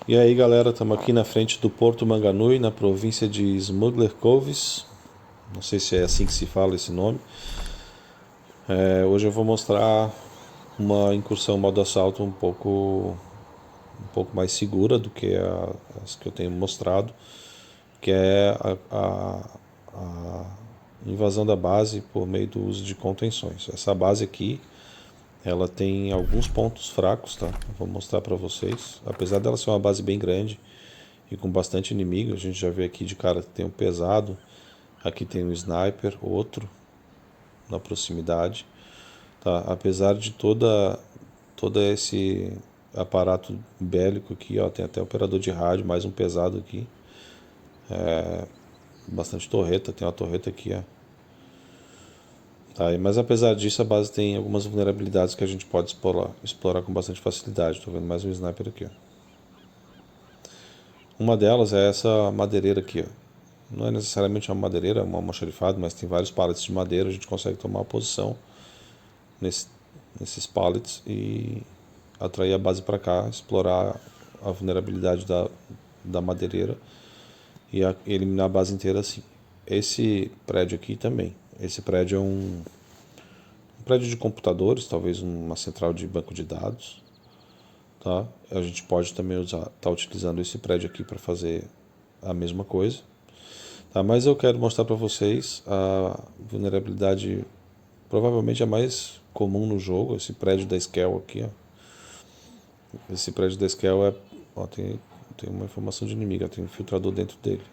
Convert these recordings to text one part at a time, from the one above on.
E aí galera, estamos aqui na frente do Porto Manganui, na província de Smuggler Coves. Não sei se é assim que se fala esse nome. Hoje eu vou mostrar uma incursão modo assalto um pouco mais segura do que as que eu tenho mostrado, que é a invasão da base por meio do uso de contenções. Essa base aqui, ela tem alguns pontos fracos, tá? Eu vou mostrar para vocês. Apesar dela ser uma base bem grande e com bastante inimigo, a gente já vê aqui de cara que tem um pesado, aqui tem um sniper, outro na proximidade, tá? Apesar de todo esse aparato bélico aqui, ó, tem até operador de rádio, mais um pesado aqui, bastante torreta, tem uma torreta aqui, ó. Tá, mas apesar disso, a base tem algumas vulnerabilidades que a gente pode explorar com bastante facilidade. Tô vendo mais um sniper aqui, ó. Uma delas é essa madeireira aqui, ó. Não é necessariamente uma madeireira, é uma almoxarifado, mas tem vários pallets de madeira. A gente consegue tomar uma posição nesses pallets e atrair a base para cá, explorar a vulnerabilidade da madeireira e eliminar a base inteira assim. Esse prédio aqui também. Esse prédio é um prédio de computadores, talvez uma central de banco de dados. Tá? A gente pode também tá utilizando esse prédio aqui para fazer a mesma coisa. Tá, mas eu quero mostrar para vocês a vulnerabilidade, provavelmente a mais comum no jogo, esse prédio da Skell aqui, ó. Esse prédio da Skell tem uma informação de inimigo, tem um infiltrador dentro dele.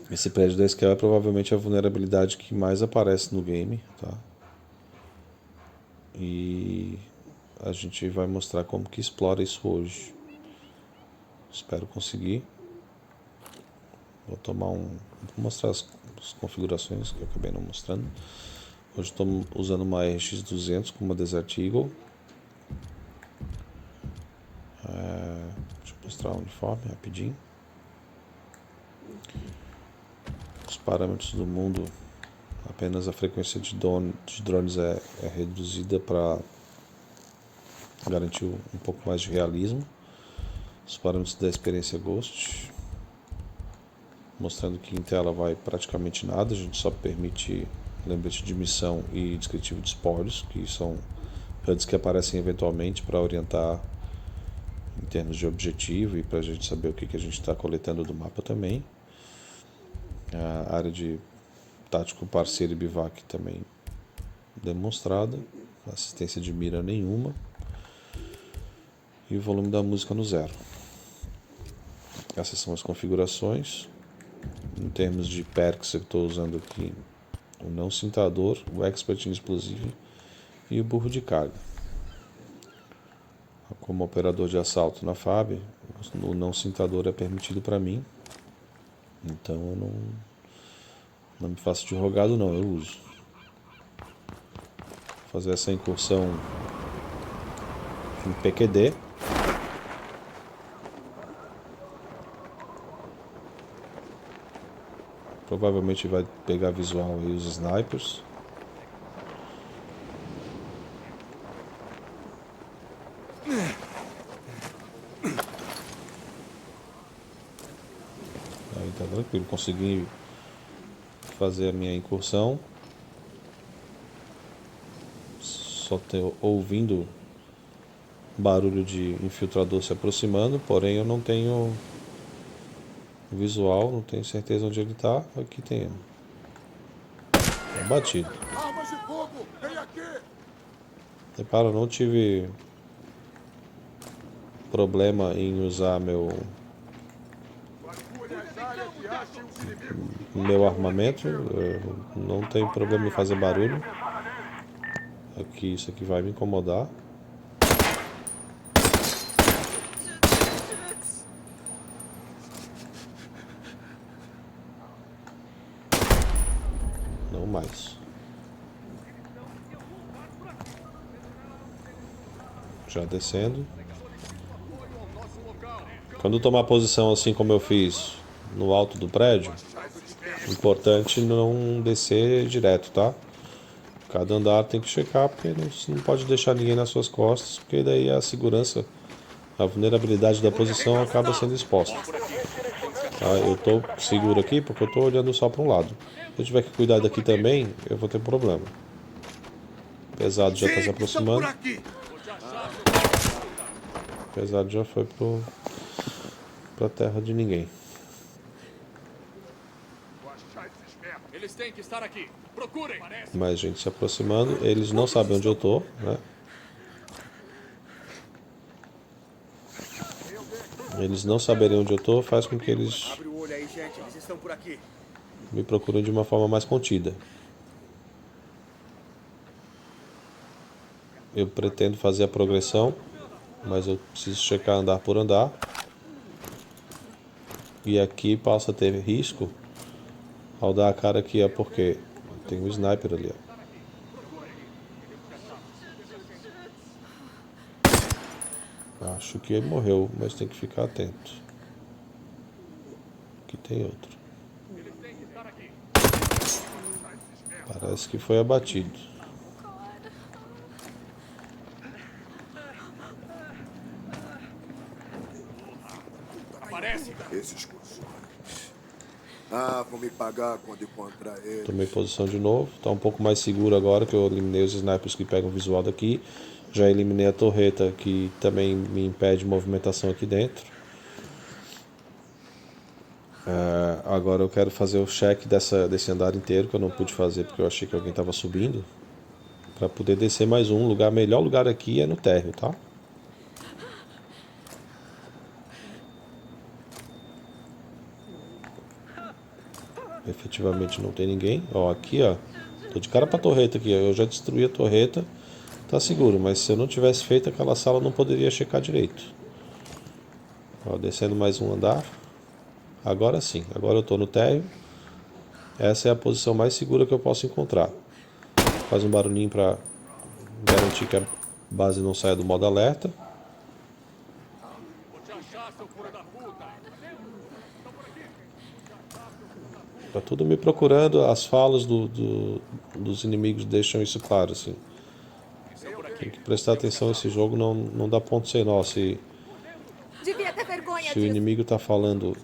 Esse prédio da Skell é provavelmente a vulnerabilidade que mais aparece no game, tá? E a gente vai mostrar como que explora isso hoje. Espero conseguir. Vou mostrar as configurações que eu acabei não mostrando. Hoje estou usando uma RX200 com uma Desert Eagle. Deixa eu mostrar o uniforme rapidinho. Os parâmetros do mundo, apenas a frequência de drones é reduzida para garantir um pouco mais de realismo. Os parâmetros da experiência Ghost, mostrando que em tela vai praticamente nada, a gente só permite lembrete de missão e descritivo de espólios, que são HUDs que aparecem eventualmente para orientar em termos de objetivo e para a gente saber o que a gente está coletando do mapa também. A área de tático parceiro e bivac também demonstrada, assistência de mira nenhuma e o volume da música no zero. Essas são as configurações. Em termos de perks, eu estou usando aqui o não cintador, o expert em explosivo e o burro de carga. Como operador de assalto na FAB, o não cintador é permitido para mim, então eu não me faço de rogado não, eu uso. Vou fazer essa incursão em PQD. Provavelmente vai pegar visual aí os snipers. Aí tá tranquilo, consegui fazer a minha incursão. Só ouvindo barulho de infiltrador se aproximando, porém eu não tenho visual, não tenho certeza onde ele está. Aqui tem. É batido. Armas de fogo! Vem aqui! Repara, não tive problema em usar meu armamento. Eu não tenho problema em fazer barulho. Aqui, isso aqui vai me incomodar. Não mais. Já descendo. Quando tomar posição assim como eu fiz no alto do prédio, importante não descer direto, tá? Cada andar tem que checar, porque não pode deixar ninguém nas suas costas, porque daí a segurança a vulnerabilidade da posição acaba sendo exposta. Tá? Eu estou seguro aqui porque eu estou olhando só para um lado. Se eu tiver que cuidar daqui também, eu vou ter problema. O pesado já está se aproximando. O pesado já foi para a terra de ninguém. Eles têm que estar aqui. Procurem. Mais gente se aproximando. Eles não sabem onde eu estou, né? Eles não saberem onde eu estou faz com que eles Abre o olho aí, gente. Eles estão por aqui. me procurem de uma forma mais contida. Eu pretendo fazer a progressão, mas eu preciso checar andar por andar. E aqui passa a ter risco ao dar a cara aqui, é porque tem um sniper ali. Ó. Acho que ele morreu, mas tem que ficar atento. Aqui tem outro. Parece que foi abatido. Aparece. Esses cuzões. Ah, vão me pagar quando encontrar eles. Tomei posição de novo. Tá um pouco mais seguro agora que eu eliminei os snipers que pegam o visual daqui. Já eliminei a torreta que também me impede movimentação aqui dentro. Agora eu quero fazer o check desse andar inteiro, que eu não pude fazer porque eu achei que alguém estava subindo. Para poder descer mais um lugar. Melhor lugar aqui é no térreo, tá? Efetivamente não tem ninguém. Ó, aqui, ó. Tô de cara pra torreta aqui. Eu já destruí a torreta. Tá seguro, mas se eu não tivesse feito aquela sala, eu não poderia checar direito. Ó, descendo mais um andar. Agora sim. Agora eu tô no térreo. Essa é a posição mais segura que eu posso encontrar. Faz um barulhinho pra garantir que a base não saia do modo alerta. Vou te achar, seu filho da puta. Tá tudo me procurando. As falas dos inimigos deixam isso claro, assim. Tem que prestar atenção. Esse jogo não dá ponto sem nó. Se Devia ter vergonha o disso. inimigo tá falando,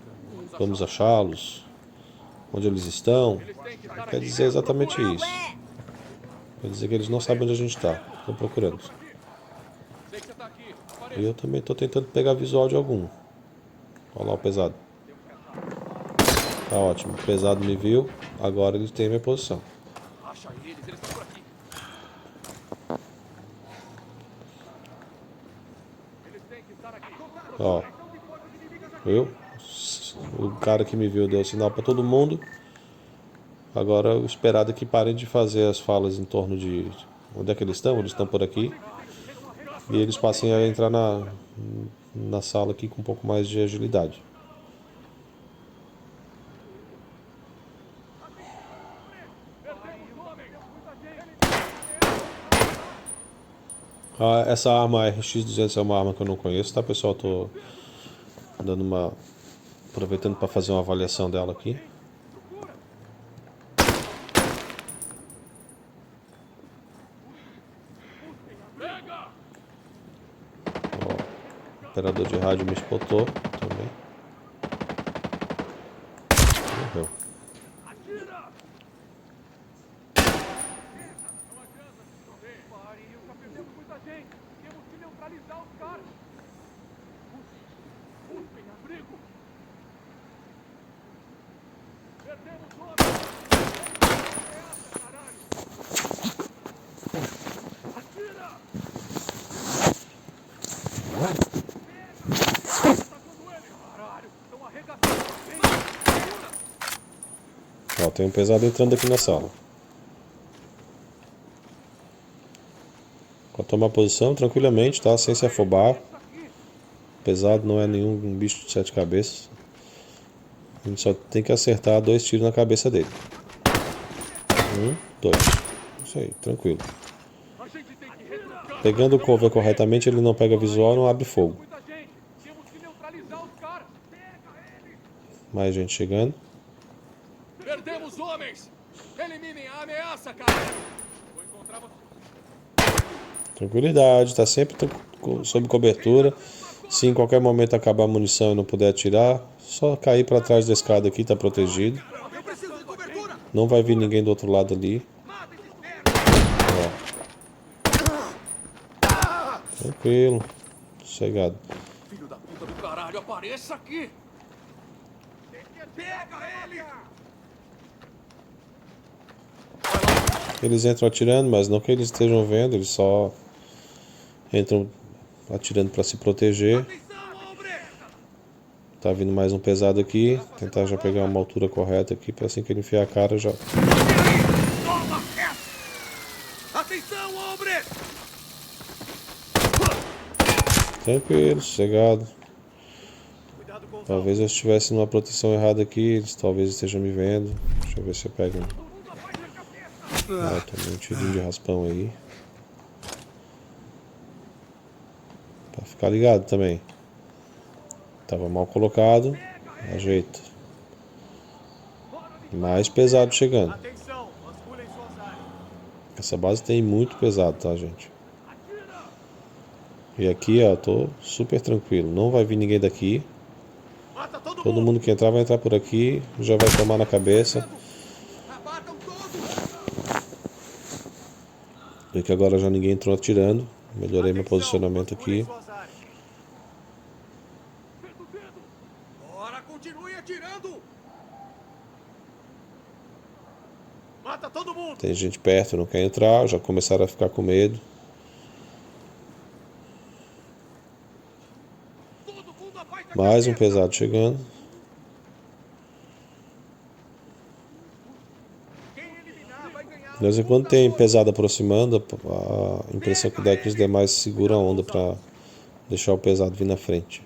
vamos achá-los, onde eles estão, quer dizer exatamente isso. Quer dizer que eles não sabem onde a gente está. Estão procurando. Sei que você tá aqui. E eu também estou tentando pegar visual de algum. Olha lá o pesado. Tá ótimo. O pesado me viu. Agora ele tem a minha posição. Acha eles estão por aqui. Eles têm que estar aqui. Ó. Viu? O cara que me viu deu sinal para todo mundo. Agora o esperado é que parem de fazer as falas em torno de onde é que eles estão. Eles estão por aqui. E eles passem a entrar na sala aqui com um pouco mais de agilidade. Essa arma RX-200 é uma arma que eu não conheço, tá, pessoal? Tô dando aproveitando para fazer uma avaliação dela aqui. Ó, o operador de rádio me spotou também. Morreu. Ó, tem um pesado entrando aqui na sala. Pode tomar posição tranquilamente, tá? Sem se afobar. Pesado não é nenhum bicho de 7 cabeças. A gente só tem que acertar 2 tiros na cabeça dele. 1, 2. Isso aí, tranquilo. Pegando o cover corretamente, ele não pega visual e não abre fogo. Mais gente chegando. Perdemos homens! Eliminem a ameaça, cara! Vou encontrar você. Tranquilidade, tá sempre sob cobertura. Se em qualquer momento acabar a munição e não puder atirar, só cair para trás da escada aqui, tá protegido. Eu preciso de cobertura! Não vai vir ninguém do outro lado ali. Mata esses merda! Ó. Tranquilo. Sossegado. Filho da puta do caralho, apareça aqui! Pega ele! Eles entram atirando, mas não que eles estejam vendo, eles só entram atirando para se proteger. Atenção, hombre! Tá vindo mais um pesado aqui. Tentar já pegar uma altura correta aqui, para assim que ele enfiar a cara já. Toma essa! Atenção, hombre! Tranquilo, sossegado. Cuidado com os Talvez eu estivesse numa proteção errada aqui, eles talvez estejam me vendo. Deixa eu ver se eu pego. Ah, tomei um tirinho de raspão aí. Pra ficar ligado também. Tava mal colocado. Ajeita. Mais pesado chegando. Atenção, vasculhem suas áreas. Essa base tem muito pesado, tá, gente? E aqui, ó, tô super tranquilo. Não vai vir ninguém daqui. Mata todo Todo mundo que entrar vai entrar por aqui. Já vai tomar na cabeça. Abatam todos! Vê que agora já ninguém entrou atirando. Melhorei meu posicionamento aqui. Suas áreas. Bora, continue atirando! Mata todo mundo! Tem gente perto, não quer entrar. Já começaram a ficar com medo. Todo mundo abaixa a Mais um cabeça! pesado chegando. Quem eliminar vai ganhar De vez em quando tem pesado aproximando. A impressão que dá é que os demais seguram a onda pra deixar o pesado vir na frente.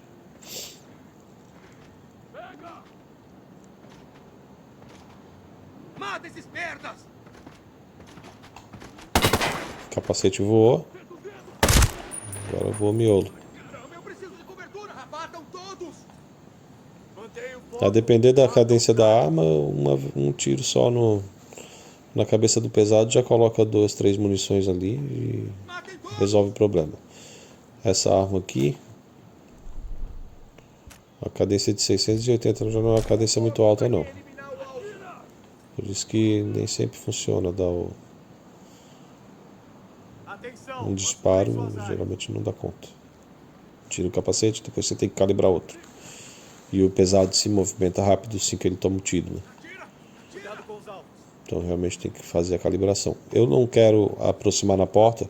Mata esses merdas! Capacete voou. Agora voou miolo. Caramba, eu preciso de cobertura! Abatam todos! Mantenha o A foco! depender da cadência da arma, um tiro só na cabeça do pesado já coloca 2, 3 munições ali e Matem todos! resolve o problema. Essa arma aqui, a cadência de 680 já não é uma cadência muito alta não. Eliminar o alvo! Por isso que nem sempre funciona dar Atenção! um disparo, vasculhem suas áreas. geralmente não dá conta. Tira o capacete, depois você tem que calibrar outro. E o pesado se movimenta rápido assim que ele toma o tiro, né? Atira! Cuidado com os alvos! Então realmente tem que fazer a calibração. Eu não quero aproximar na porta,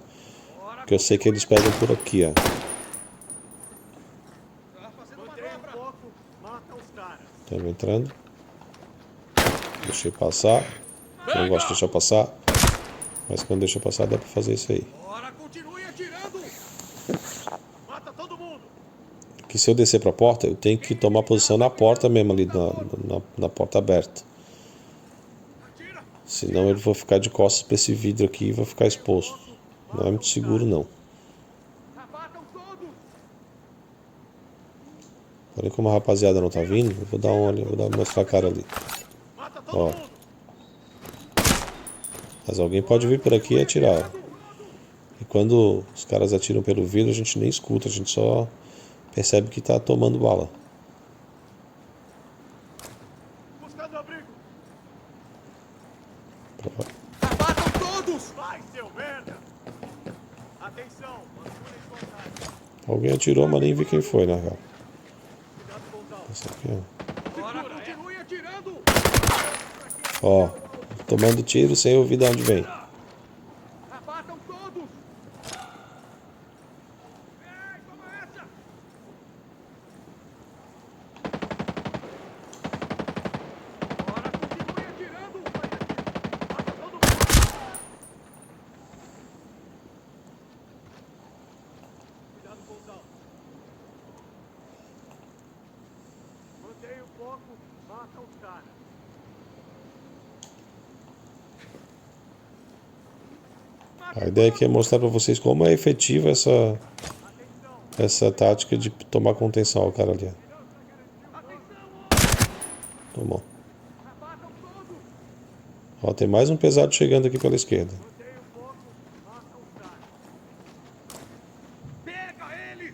porque eu sei que eles pegam por aqui, ó. Tá fazendo manobra! Foco, mata os caras! Estamos entrando. Deixei passar. Não gosto de deixar passar. Mas quando deixa passar dá pra fazer isso aí. Bora, continue atirando! Mata todo mundo! Que se eu descer pra porta, eu tenho que tomar posição na porta mesmo ali, na porta aberta. Atira! Senão eu vou ficar de costas pra esse vidro aqui e vou ficar exposto. Não é muito seguro não. Abatam todos! Porém, como a rapaziada não tá vindo, eu vou dar uma olhada, vou mostrar a cara ali. Mata todo Ó. mundo! Mas alguém pode vir por aqui e atirar. E quando os caras atiram pelo vidro, a gente nem escuta, a gente só percebe que tá tomando bala. Buscando abrigo! Prova- Abatam todos! Vai, seu merda! Atenção! Vasculhem suas áreas! Alguém atirou, mas nem vi quem foi, na real. Cuidado com os alvos! Essa aqui, ó. Bora, continue atirando! Ó, tomando tiro sem ouvir de onde vem. Abatam todos! Ei, toma essa! Bora, continue atirando! Mata todo mundo! Cuidado com os alvos! Mantenha o foco, mata os caras! A ideia aqui é mostrar para vocês como é efetiva essa tática de tomar contenção ao cara ali. Tomou. Ó, tem mais um pesado chegando aqui pela esquerda. Pega ele!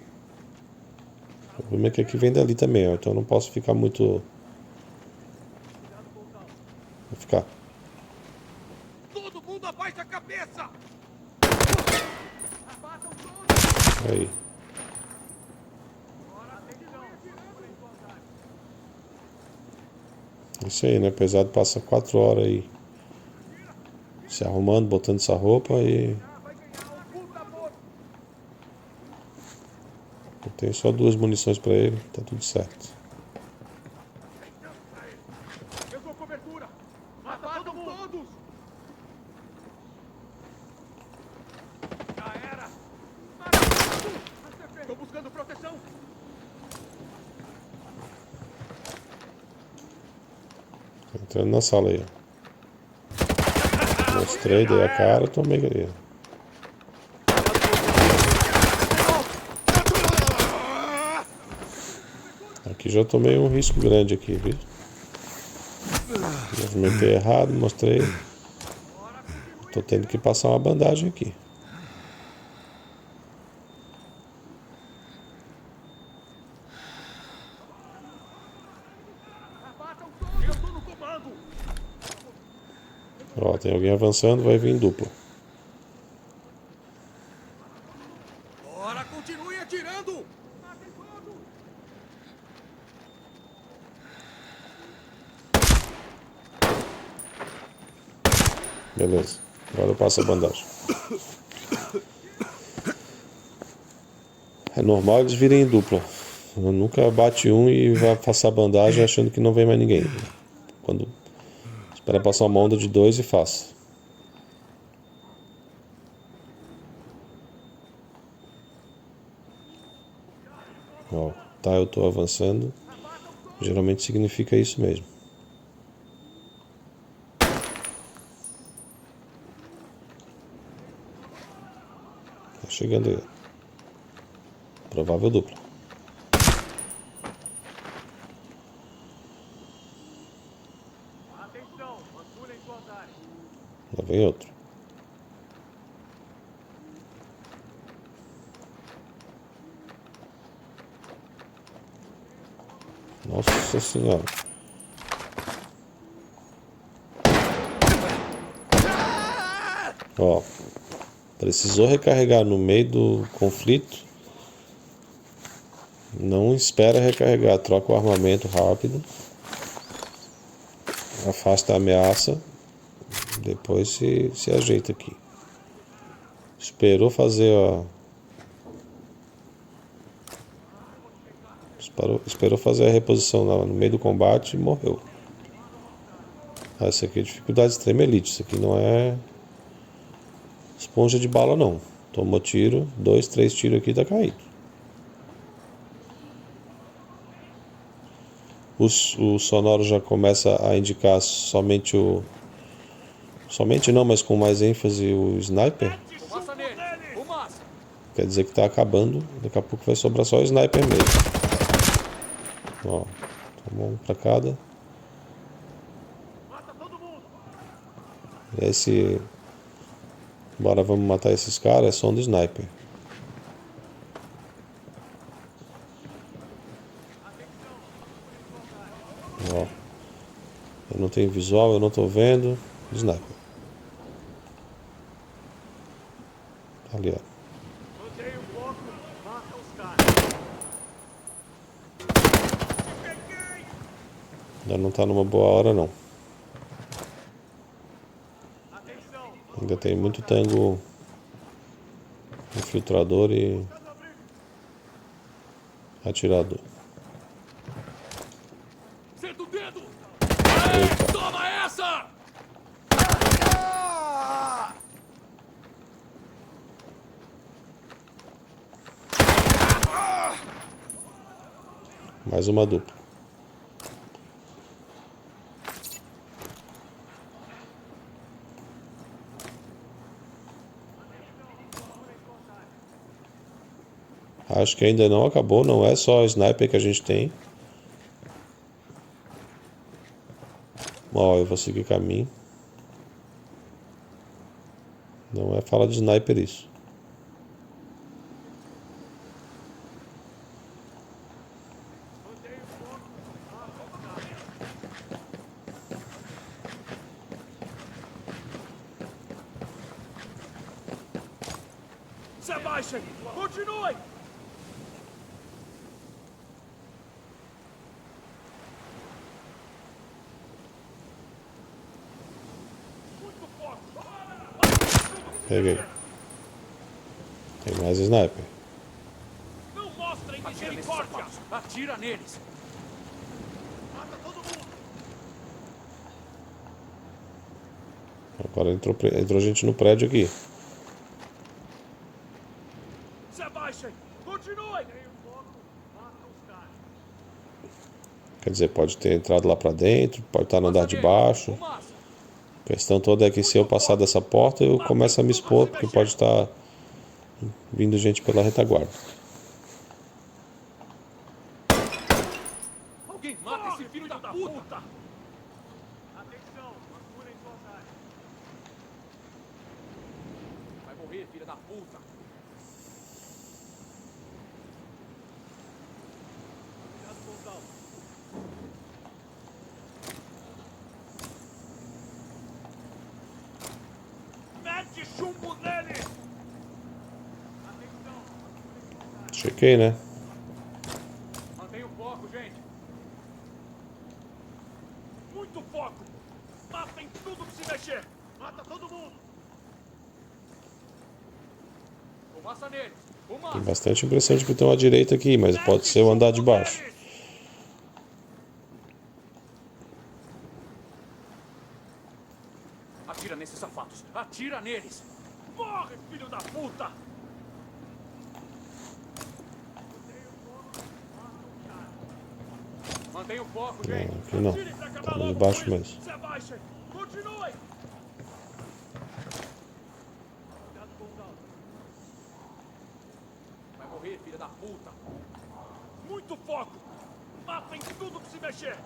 O problema é que aqui vem dali também, ó. Então eu não posso ficar muito. Vou ficar. Todo mundo abaixa a cabeça! Aí. Isso aí, né? Pesado passa 4 horas aí se arrumando, botando essa roupa e. Eu tenho só 2 munições pra ele, tá tudo certo. Eu dou cobertura! Matam todos! Já era! Estou buscando proteção! Tô entrando na sala aí, ó. Mostrei, dei a cara, tomei aí. Aqui já tomei um risco grande aqui, viu? Movimentei errado, mostrei. Tô tendo que passar uma bandagem aqui. Eu estou no comando! Ó, tem alguém avançando, vai vir em dupla. Ora, continue atirando! Matem todos! Beleza. Agora eu passo a bandagem. É normal eles virem em dupla. Eu nunca bate um e vai passar a bandagem achando que não vem mais ninguém. Quando espera passar uma onda de 2 e faça. Ó, tá, eu tô avançando. Geralmente significa isso mesmo. Tá chegando aí. Provável dupla. Atenção! Vasculhem suas áreas! Lá vem outro. Nossa senhora. Ó, precisou recarregar no meio do conflito. Não espera recarregar, troca o armamento rápido. Afasta a ameaça. Depois se ajeita aqui. Esperou fazer a. Esperou fazer a reposição no meio do combate e morreu. Essa aqui é dificuldade extrema elite. Isso aqui não é esponja de bala, não. Tomou tiro, 2, 3 tiros aqui, tá caído. O sonoro já começa a indicar somente o. Somente não, mas com mais ênfase o sniper. Fumaça nele! Fumaça! Quer dizer que tá acabando. Daqui a pouco vai sobrar só o sniper mesmo. Ó, tomou um pra cada. Mata todo mundo! Esse. Bora, vamos matar esses caras. É som do sniper. Ó. Eu não tenho visual, eu não tô vendo. Sniper. Ali, ó. Mantenha o foco! Mata os caras! Peguei! Ainda não tá numa boa hora, não. Atenção! Ainda tem muito tango infiltrador e atirador. Senta o dedo! Eita. Toma essa! Mais uma dupla. Acho que ainda não acabou, não é só sniper que a gente tem. Ó, eu vou seguir caminho. Não é fala de sniper isso. Se abaixem! Continuem! Muito foco! Peguei. Tem mais sniper. Não mostrem misericórdia! Atira neles! Mata todo mundo! Agora entrou gente no prédio aqui. Se abaixem! Continuem! Tem um foco, mata os caras! Quer dizer, pode ter entrado lá pra dentro, pode estar no andar de baixo. Fumaça! A questão toda é que se eu passar dessa porta, eu começo a me expor, porque pode estar vindo gente pela retaguarda. Alguém mata esse filho da puta! Atenção, procurem suas áreas. Vai morrer, filha da puta! Cuidado com os alvos. Mete chumbo nele! Atenção! Chequei, né? Mantenha o foco, gente! Muito foco! Matem tudo que se mexer! Mata todo mundo! Fumaça neles! Tem Fumaça! bastante impressão de que tem uma direita aqui, mas pode ser o andar de baixo. Atira nesses safados! Atira neles! Morre, filho da puta! Mantenha o foco, gente! Não, aqui não. Atirem pra acabar Tá no de logo baixo com isso. mesmo. Se abaixem! Continuem! Cuidado com os alvos. Vai morrer, filha da puta! Muito foco! Matem tudo que se mexer!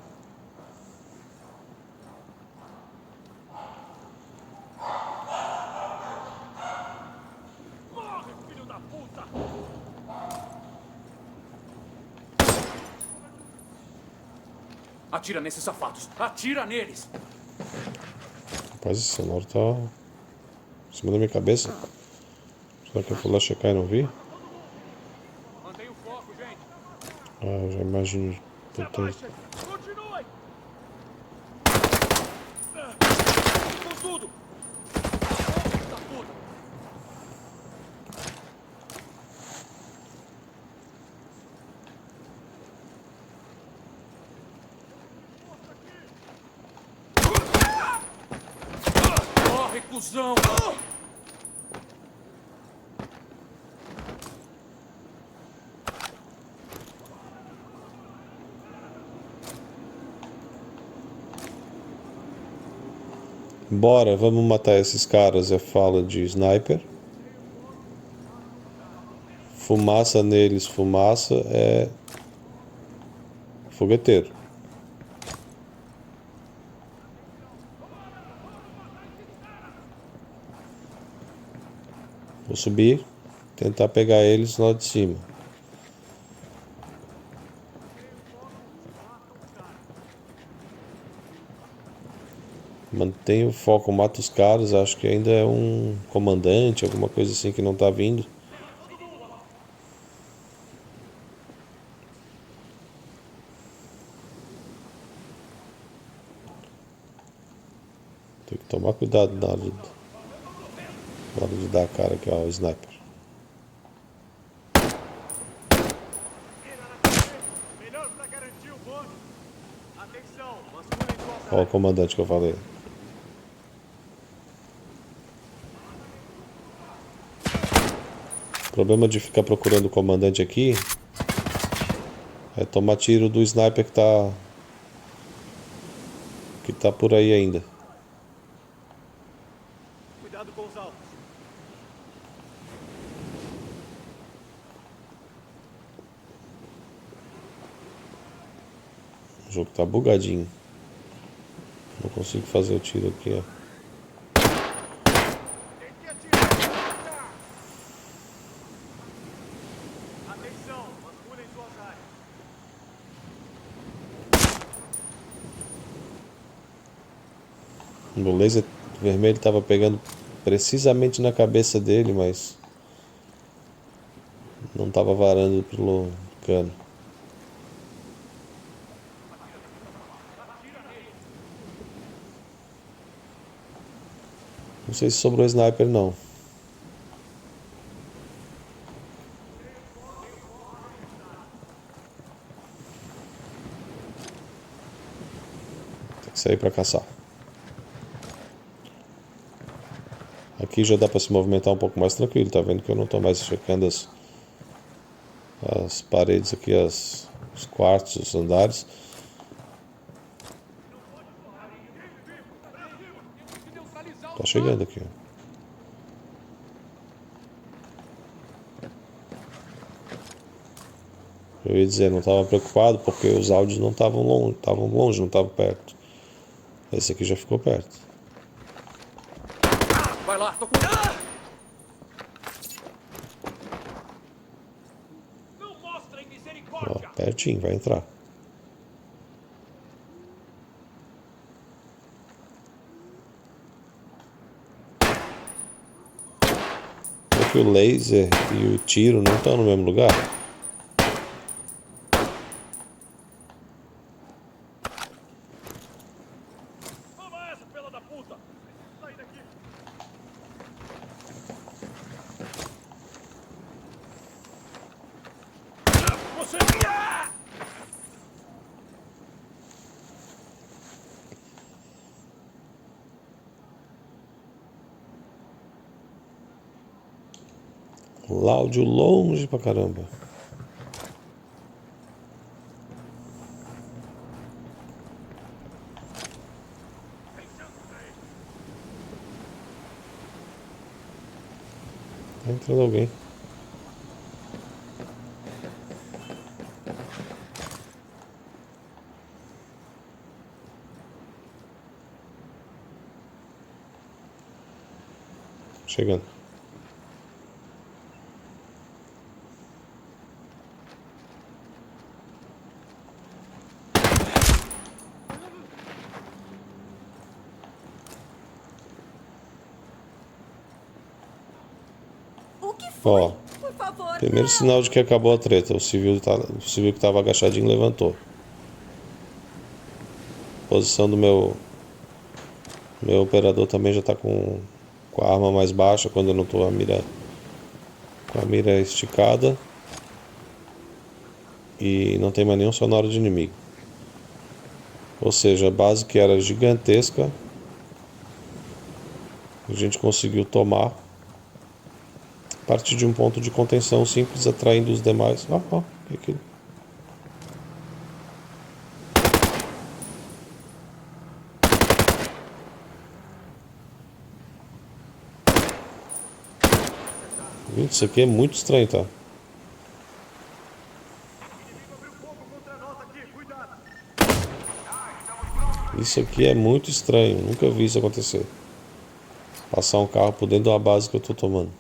Morre, filho da puta! Atira nesses safados! Atira neles! Rapaz, esse cenário tá em cima da minha cabeça. Será que eu fui lá checar e não vi? Mantenha o foco, gente! Ah, eu já imagino. Se Puta, abaixem! Continuem! Com tudo! Filho da puta! Corre, cuzão! bora, vamos matar esses caras, é fala de sniper. Fumaça neles, fumaça é fogueteiro. Vou subir, tentar pegar eles lá de cima. Mantenha o foco, mata os caras. Acho que ainda é um comandante, alguma coisa assim que não tá vindo. Tem que tomar cuidado na hora de dar a cara aqui ao sniper. Melhor pra garantir o bônus. Atenção, vasculhem suas Olha o comandante que eu falei. O problema de ficar procurando o comandante aqui é tomar tiro do sniper que tá por aí ainda. Cuidado com os alvos. O jogo tá bugadinho. Não consigo fazer o tiro aqui, ó. Tem que atirar. Atenção, vasculhem suas áreas. O laser vermelho estava pegando precisamente na cabeça dele, mas Não tava varando pelo cano. Não sei se sobrou sniper não. Tem que sair pra caçar. Aqui já dá pra se movimentar um pouco mais tranquilo. Tá vendo que eu não tô mais checando as paredes aqui, os quartos, os andares. Tá chegando aqui, ó. Eu ia dizer, não estava preocupado porque os áudios não estavam longe, não estavam perto. Esse aqui já ficou perto. Vai lá, tô com... Não mostrem Ó, misericórdia! pertinho, vai entrar. Porque o laser e o tiro não estão no mesmo lugar. Toma essa, pela da puta! Sai daqui! Você... Áudio longe pra caramba. Tá entrando alguém. Chegando. O que foi? Ó, Por favor, primeiro não. sinal de que acabou a treta. O civil que estava agachadinho levantou. Posição do meu operador também já está com a arma mais baixa quando eu não estou com a mira esticada. E não tem mais nenhum sonoro de inimigo. Ou seja, a base que era gigantesca, a gente conseguiu tomar a partir de um ponto de contenção simples, atraindo os demais. Ó, que aquilo. Gente, isso aqui é muito estranho, tá? Isso aqui é muito estranho, nunca vi isso acontecer. Passar um carro por dentro de uma base que eu tô tomando.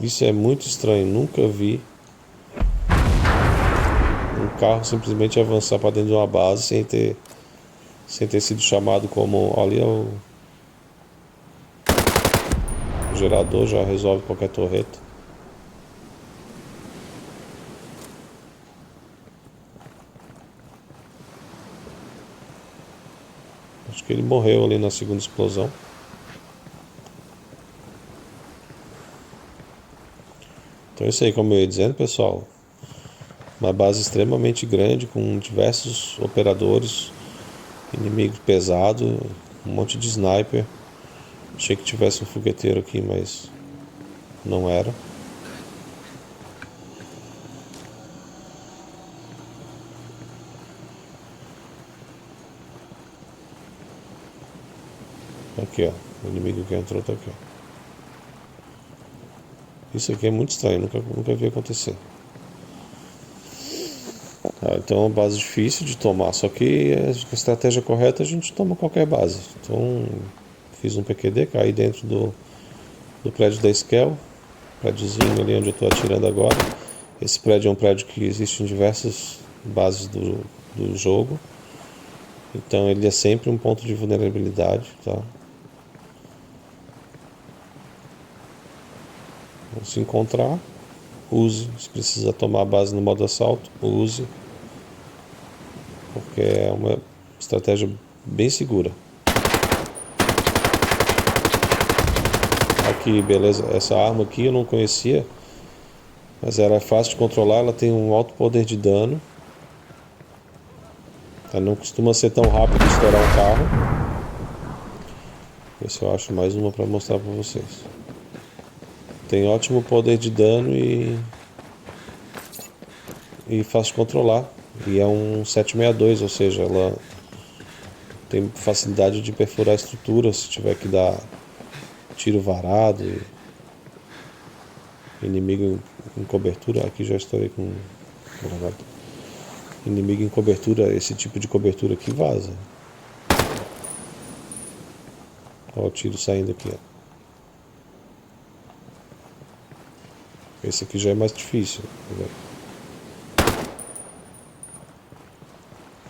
Isso é muito estranho, nunca vi um carro simplesmente avançar para dentro de uma base sem ter sido chamado como, olha, o gerador já resolve qualquer torreta. Acho que ele morreu ali na segunda explosão. Então é isso aí, como eu ia dizendo, pessoal. Uma base extremamente grande, com diversos operadores, inimigo pesado, um monte de sniper. Achei que tivesse um fogueteiro aqui, mas não era. Aqui, ó. O inimigo que entrou tá aqui, ó. Isso aqui é muito estranho, nunca vi acontecer. Então é uma base difícil de tomar, só que com a estratégia correta a gente toma qualquer base. Então fiz um PQD, caí dentro do do prédio da Skell, prédiozinho ali onde eu estou atirando agora. Esse prédio é um prédio que existe em diversas bases do jogo, então ele é sempre um ponto de vulnerabilidade, tá? Se encontrar, use. Se precisa tomar a base no modo assalto, use, porque é uma estratégia bem segura. Aqui, beleza, essa arma aqui eu não conhecia, mas ela é fácil de controlar, ela tem um alto poder de dano. Ela não costuma ser tão rápido de estourar um carro. Ver se eu acho mais uma para mostrar para vocês. Tem ótimo poder de dano e fácil de controlar. E é um 762, ou seja, ela tem facilidade de perfurar a estrutura se tiver que dar tiro varado. Inimigo em cobertura. Aqui já estourei com granada. Inimigo em cobertura, esse tipo de cobertura aqui vaza. Olha o tiro saindo aqui, ó. Esse aqui já é mais difícil.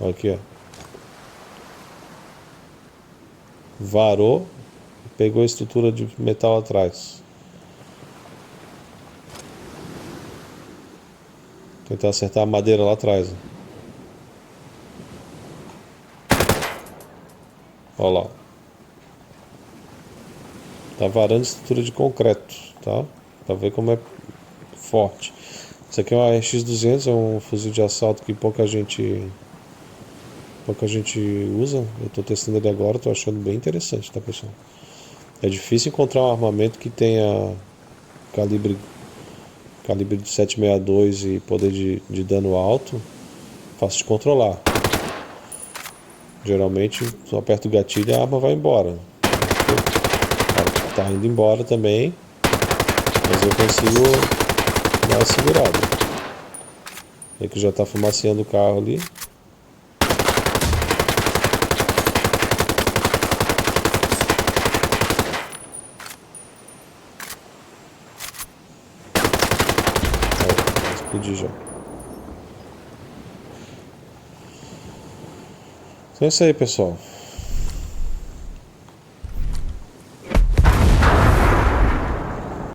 Olha aqui, ó. Varou, pegou a estrutura de metal atrás. Tentar acertar a madeira lá atrás. Olha lá. Tá varando estrutura de concreto, tá? Pra ver como é forte. Isso aqui é uma RX-200, é um fuzil de assalto que pouca gente usa. Eu tô testando ele agora, tô achando bem interessante, tá, pessoal? É difícil encontrar um armamento que tenha calibre de 762 e poder de dano alto, fácil de controlar. Geralmente, se eu aperto o gatilho, a arma vai embora. Tá indo embora também, mas eu consigo dar uma segurada. Vê que já tá fumaceando o carro ali. Explodi já. Então é isso aí, pessoal.